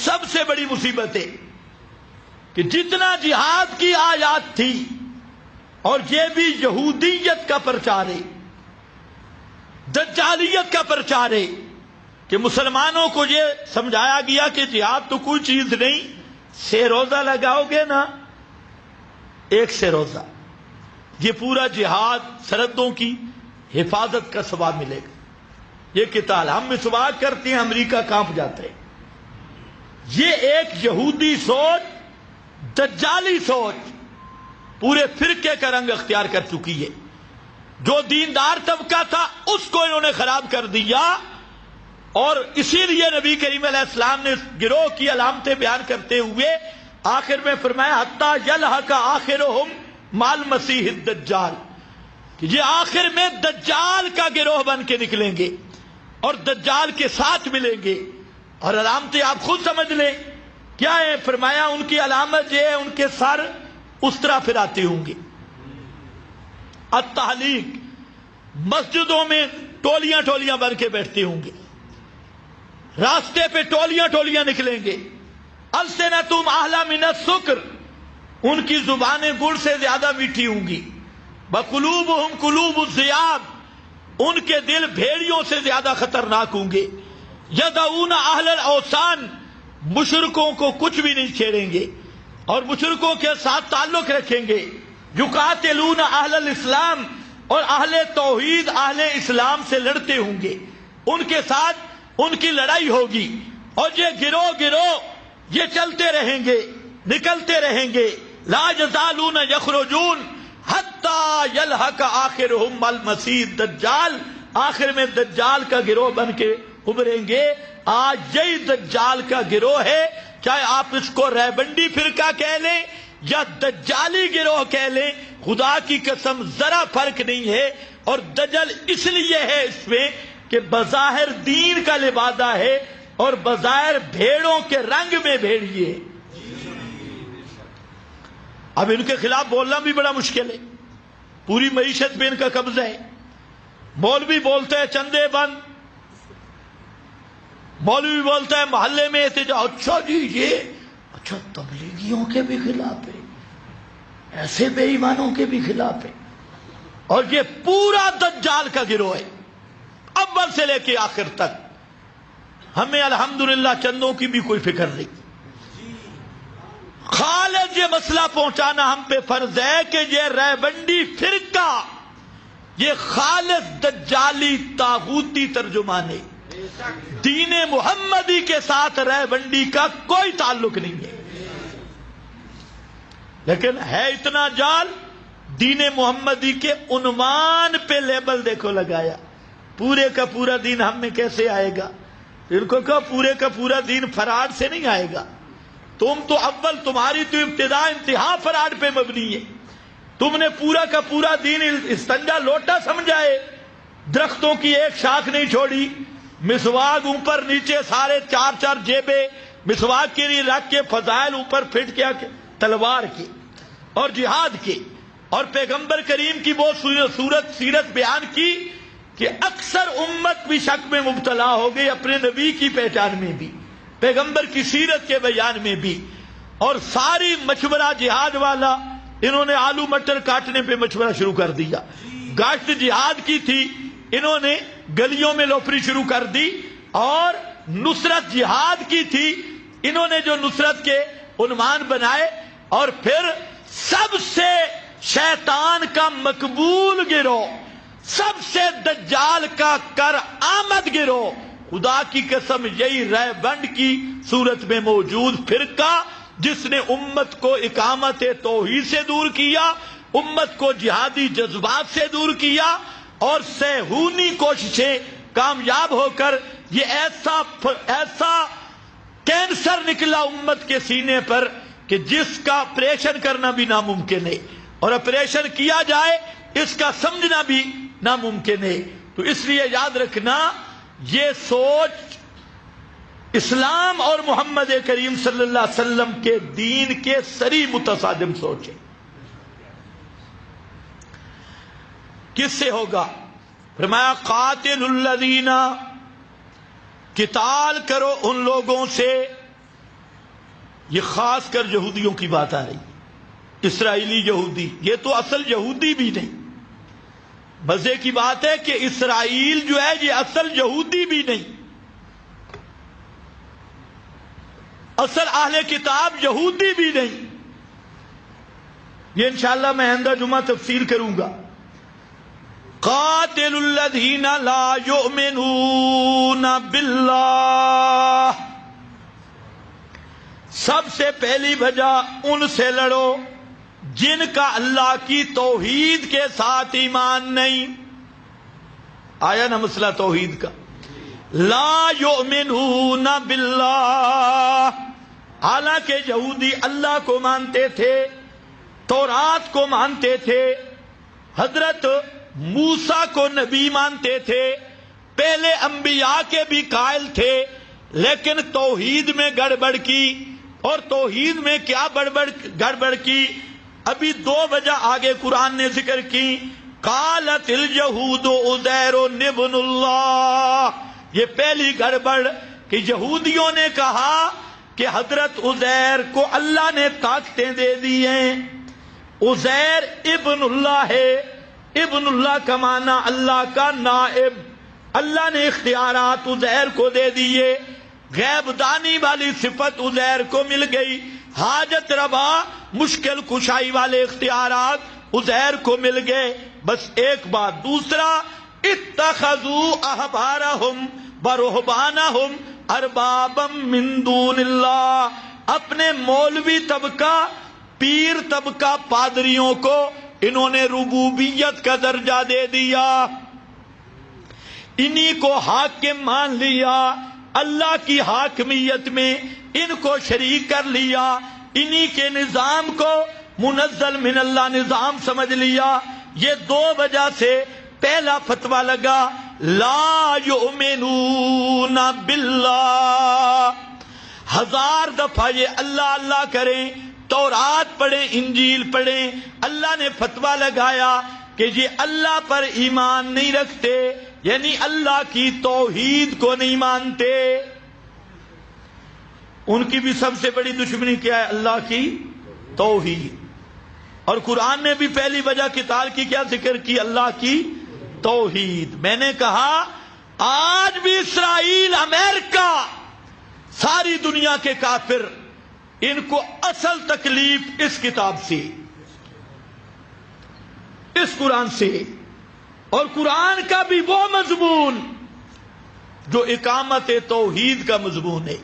سب سے بڑی مصیبت ہے کہ جتنا جہاد کی آیات تھی اور یہ بھی یہودیت کا پرچار ہے، دجالیت کا پرچار ہے کہ مسلمانوں کو یہ سمجھایا گیا کہ جہاد تو کوئی چیز نہیں، سے روزہ لگاؤ گے نا، ایک سے روزہ، یہ پورا جہاد سرحدوں کی حفاظت کا ثواب ملے گا۔ یہ قتال ہم مسواک کرتے ہیں، امریکہ کانپ جاتا ہے۔ یہ ایک یہودی سوچ، دجالی سوچ پورے فرقے کا رنگ اختیار کر چکی ہے۔ جو دیندار طبقہ تھا اس کو انہوں نے خراب کر دیا، اور اسی لیے نبی کریم علیہ السلام نے گروہ کی علامتیں بیان کرتے ہوئے آخر میں فرمایا حتی یلحق آخرہم مال مسیح الدجال، کہ یہ آخر میں دجال کا گروہ بن کے نکلیں گے اور دجال کے ساتھ ملیں گے۔ اور علامتیں آپ خود سمجھ لیں کیا ہے، فرمایا ان کی علامت یہ ہے ان کے سر اس طرح پھراتے ہوں گے، التحلیق، مسجدوں میں ٹولیاں ٹولیاں بن کے بیٹھتے ہوں گے، راستے پہ ٹولیاں ٹولیاں نکلیں گے، السنتہم احلی من السکر، ان کی زبانیں گڑ سے زیادہ میٹھی ہوں گی، وقلوبہم قلوب الذئاب، ان کے دل بھیڑیوں سے زیادہ خطرناک ہوں گے، یدعون اہل الاوثان، مشرکوں کو کچھ بھی نہیں چھیڑیں گے اور مشرکوں کے ساتھ تعلق رکھیں گے، یقاتلون اہل الاسلام، اور اہل توحید اہل اسلام سے لڑتے ہوں گے، ان کے ساتھ ان کی لڑائی ہوگی، اور یہ گروہ گروہ یہ چلتے رہیں گے، نکلتے رہیں گے، لا یزالون یخرجون حتی یلحق آخرہم المسیح الدجال، آخر میں دجال کا گروہ بن کے ابھریں گے۔ آج یہی دجال کا گروہ ہے، چاہے آپ اس کو ریبنڈی فرقہ کہہ لیں یا دجالی گروہ کہہ لیں، خدا کی قسم ذرا فرق نہیں ہے۔ اور دجل اس لیے ہے اس میں کہ بظاہر دین کا لبادہ ہے اور بظاہر بھیڑوں کے رنگ میں بھیڑیے۔ اب ان کے خلاف بولنا بھی بڑا مشکل ہے، پوری معیشت پہ ان کا قبضہ ہے۔ مولوی بولتا ہے چندے بند، مولوی بولتا ہے محلے میں احتجاج، اچھا جی یہ اچھا تبلیغیوں کے بھی خلاف ہے، ایسے بے ایمانوں کے بھی خلاف ہے، اور یہ پورا دجال کا گروہ ہے اول سے لے کے آخر تک۔ ہمیں الحمدللہ چندوں کی بھی کوئی فکر نہیں، خالص یہ مسئلہ پہنچانا ہم پہ فرض ہے کہ یہ ریبنڈی فرقہ یہ خالص دجالی طاغوتی ترجمان ہے، دین محمدی کے ساتھ ریبنڈی کا کوئی تعلق نہیں ہے۔ لیکن ہے اتنا جال، دین محمدی کے عنوان پہ لیبل دیکھو لگایا، پورے کا پورا دین ہم میں کیسے آئے گا؟ ان کو کہا پورے کا پورا دین فراڈ سے نہیں آئے گا، تم تو اول تمہاری تو ابتدا انتہا فراڈ پہ مبنی ہے، تم نے پورا کا پورا دین استنجا لوٹا سمجھا ہے، درختوں کی ایک شاخ نہیں چھوڑی، مسواک اوپر نیچے سارے چار چار جیبیں مسواک کے لیے رکھ کے، فضائل اوپر پھٹ کیا تلوار کی اور جہاد کی، اور پیغمبر کریم کی وہ سیرت بیان کی کہ اکثر امت بھی شک میں مبتلا ہو گئی، اپنے نبی کی پہچان میں بھی، پیغمبر کی سیرت کے بیان میں بھی، اور ساری مشورہ جہاد والا انہوں نے آلو مٹر کاٹنے پہ مشورہ شروع کر دیا، گاشت جہاد کی تھی انہوں نے گلیوں میں لوفری شروع کر دی، اور نصرت جہاد کی تھی انہوں نے جو نصرت کے عنوان بنائے، اور پھر سب سے شیطان کا مقبول گروہ، سب سے دجال کا کر آمد گروہ، خدا کی قسم یہی ریبنڈ کی صورت میں موجود فرقہ جس نے امت کو اقامت توحید سے دور کیا، امت کو جہادی جذبات سے دور کیا، اور صہیونی کوششیں کامیاب ہو کر یہ ایسا کینسر نکلا امت کے سینے پر کہ جس کا آپریشن کرنا بھی ناممکن ہے، اور آپریشن کیا جائے اس کا سمجھنا بھی ناممکن ہے۔ تو اس لیے یاد رکھنا یہ سوچ اسلام اور محمد کریم صلی اللہ علیہ وسلم کے دین کے سری متصادم سوچ ہے۔ کس سے ہوگا؟ فرمایا قاتل الذین، قتال کرو ان لوگوں سے یہ خاص کر یہودیوں کی بات آ رہی، اسرائیلی یہودی، یہ تو اصل یہودی بھی نہیں۔ مزے کی بات ہے کہ اسرائیل جو ہے یہ اصل یہودی بھی نہیں، اصل اہل کتاب یہودی بھی نہیں۔ یہ انشاءاللہ میں آئندہ جمعہ تفسیر کروں گا۔ قاتل الذین لا یؤمنون باللہ، سب سے پہلی وجہ ان سے لڑو جن کا اللہ کی توحید کے ساتھ ایمان نہیں۔ آیا نا مسئلہ توحید کا؟ لا یؤمنون باللہ، حالانکہ یہودی اللہ کو مانتے تھے، تورات کو مانتے تھے، حضرت موسیٰ کو نبی مانتے تھے، پہلے انبیاء کے بھی قائل تھے، لیکن توحید میں گڑبڑ کی۔ اور توحید میں کیا گڑبڑ کی؟ ابھی دو وجہ آگے قرآن نے ذکر کی۔ قالت الیہود عزیر ابن اللہ، یہ پہلی گڑبڑ کہ یہودیوں نے کہا کہ حضرت عزیر کو اللہ نے طاقتیں دے دی ہیں، عزیر ابن اللہ ہے۔ ابن اللہ کا معنی اللہ کا نائب، اللہ نے اختیارات عزیر کو دے دیے، غیب دانی والی صفت عزیر کو مل گئی، حاجت روا مشکل کشائی والے اختیارات عزیر کو مل گئے۔ بس ایک بات۔ دوسرا، اتخذوا احبارہم ورہبانہم اربابا من دون اللہ، اپنے مولوی طبقہ، پیر طبقہ، پادریوں کو انہوں نے ربوبیت کا درجہ دے دیا، انہی کو حاکم مان لیا، اللہ کی حاکمیت میں ان کو شریک کر لیا، انہی کے نظام کو منزل من اللہ نظام سمجھ لیا۔ یہ دو وجہ سے پہلا فتویٰ لگا لا یؤمنون باللہ۔ ہزار دفعہ یہ اللہ اللہ کریں، تورات پڑھیں، انجیل پڑھیں، اللہ نے فتویٰ لگایا کہ یہ اللہ پر ایمان نہیں رکھتے، یعنی اللہ کی توحید کو نہیں مانتے۔ ان کی بھی سب سے بڑی دشمنی کیا ہے؟ اللہ کی توحید۔ اور قرآن نے بھی پہلی وجہ قتال کی کیا ذکر کی؟ اللہ کی توحید۔ میں نے کہا آج بھی اسرائیل، امریکہ، ساری دنیا کے کافر، ان کو اصل تکلیف اس کتاب سے، اس قرآن سے، اور قرآن کا بھی وہ مضمون جو اقامت توحید کا مضمون ہے،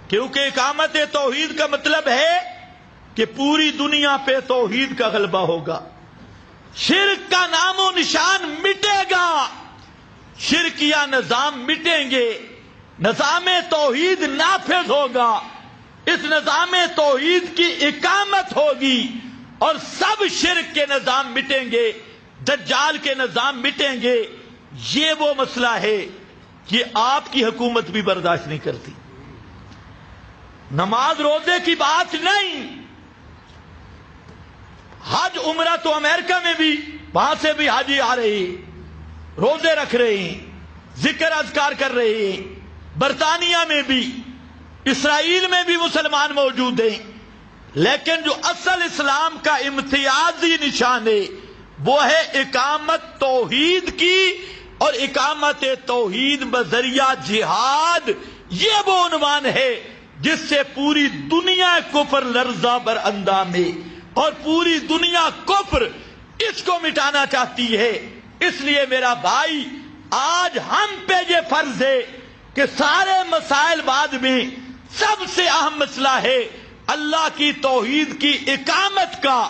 کیونکہ اقامت توحید کا مطلب ہے کہ پوری دنیا پہ توحید کا غلبہ ہوگا، شرک کا نام و نشان مٹے گا، شرکیہ نظام مٹیں گے، نظام توحید نافذ ہوگا، اس نظام توحید کی اقامت ہوگی، اور سب شرک کے نظام مٹیں گے، دجال کے نظام مٹیں گے۔ یہ وہ مسئلہ ہے کہ آپ کی حکومت بھی برداشت نہیں کرتی۔ نماز روزے کی بات نہیں، حج عمرہ تو امریکہ میں بھی، وہاں سے بھی حاجی آ رہے ہیں، روزے رکھ رہے ہیں، ذکر اذکار کر رہے ہیں، برطانیہ میں بھی، اسرائیل میں بھی مسلمان موجود ہیں، لیکن جو اصل اسلام کا امتیازی نشان ہے وہ ہے اقامت توحید کی، اور اقامت توحید بذریعہ جہاد۔ یہ وہ عنوان ہے جس سے پوری دنیا کفر لرزہ بر اندام ہے، اور پوری دنیا کفر اس کو مٹانا چاہتی ہے۔ اس لیے میرا بھائی، آج ہم پہ یہ فرض ہے کہ سارے مسائل بعد میں سب سے اہم مسئلہ ہے اللہ کی توحید کی اقامت کا،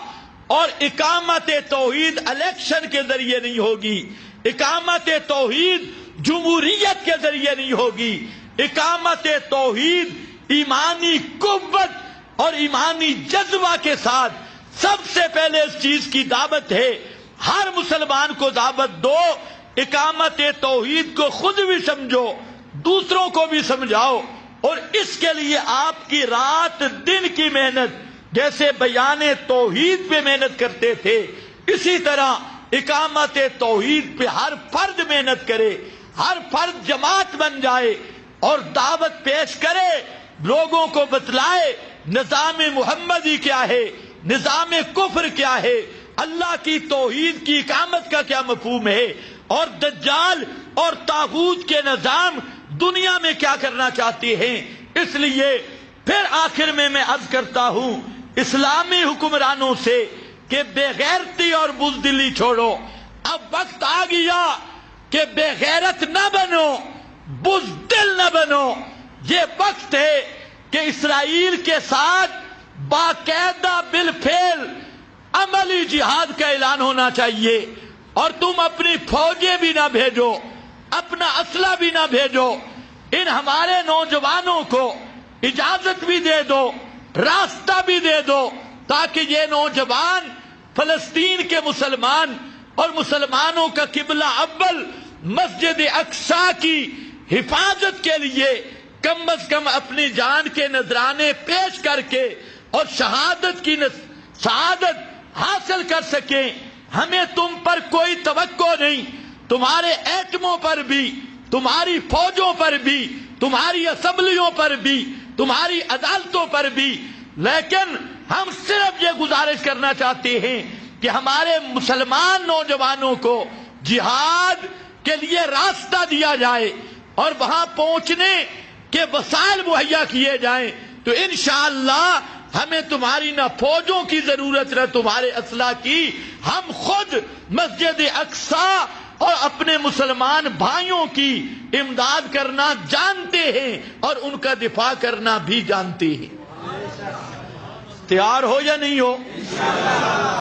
اور اقامت توحید الیکشن کے ذریعے نہیں ہوگی، اقامت توحید جمہوریت کے ذریعے نہیں ہوگی، اقامت توحید ایمانی قوت اور ایمانی جذبہ کے ساتھ سب سے پہلے اس چیز کی دعوت ہے، ہر مسلمان کو دعوت دو، اقامت توحید کو خود بھی سمجھو، دوسروں کو بھی سمجھاؤ، اور اس کے لیے آپ کی رات دن کی محنت، جیسے بیان توحید پہ محنت کرتے تھے، اسی طرح اقامت توحید پہ ہر فرد محنت کرے، ہر فرد جماعت بن جائے اور دعوت پیش کرے، لوگوں کو بتلائے نظام محمدی کیا ہے، نظام کفر کیا ہے، اللہ کی توحید کی اقامت کا کیا مفہوم ہے، اور دجال اور طاغوت کے نظام دنیا میں کیا کرنا چاہتے ہیں۔ اس لیے پھر آخر میں عرض کرتا ہوں اسلامی حکمرانوں سے کہ بے غیرتی اور بزدلی چھوڑو، اب وقت آ گیا کہ بے غیرت نہ بنو، بزدل نہ بنو۔ یہ وقت ہے کہ اسرائیل کے ساتھ باقاعدہ بالفعل عملی جہاد کا اعلان ہونا چاہیے، اور تم اپنی فوجیں بھی نہ بھیجو، اپنا اسلحہ بھی نہ بھیجو، ان ہمارے نوجوانوں کو اجازت بھی دے دو، راستہ بھی دے دو، تاکہ یہ نوجوان فلسطین کے مسلمان اور مسلمانوں کا قبلہ اول مسجد اقصی کی حفاظت کے لیے کم از کم اپنی جان کے نذرانے پیش کر کے اور شہادت کی شہادت حاصل کر سکیں۔ ہمیں تم پر کوئی توقع نہیں، تمہارے ایٹموں پر بھی، تمہاری فوجوں پر بھی، تمہاری اسمبلیوں پر بھی، تمہاری عدالتوں پر بھی، لیکن ہم صرف یہ گزارش کرنا چاہتے ہیں کہ ہمارے مسلمان نوجوانوں کو جہاد کے لیے راستہ دیا جائے اور وہاں پہنچنے کے وسائل مہیا کیے جائیں، تو انشاءاللہ ہمیں تمہاری نہ فوجوں کی ضرورت نہ تمہارے اسلحہ کی، ہم خود مسجد اقصی اور اپنے مسلمان بھائیوں کی امداد کرنا جانتے ہیں اور ان کا دفاع کرنا بھی جانتے ہیں۔ تیار ہو یا نہیں ہو؟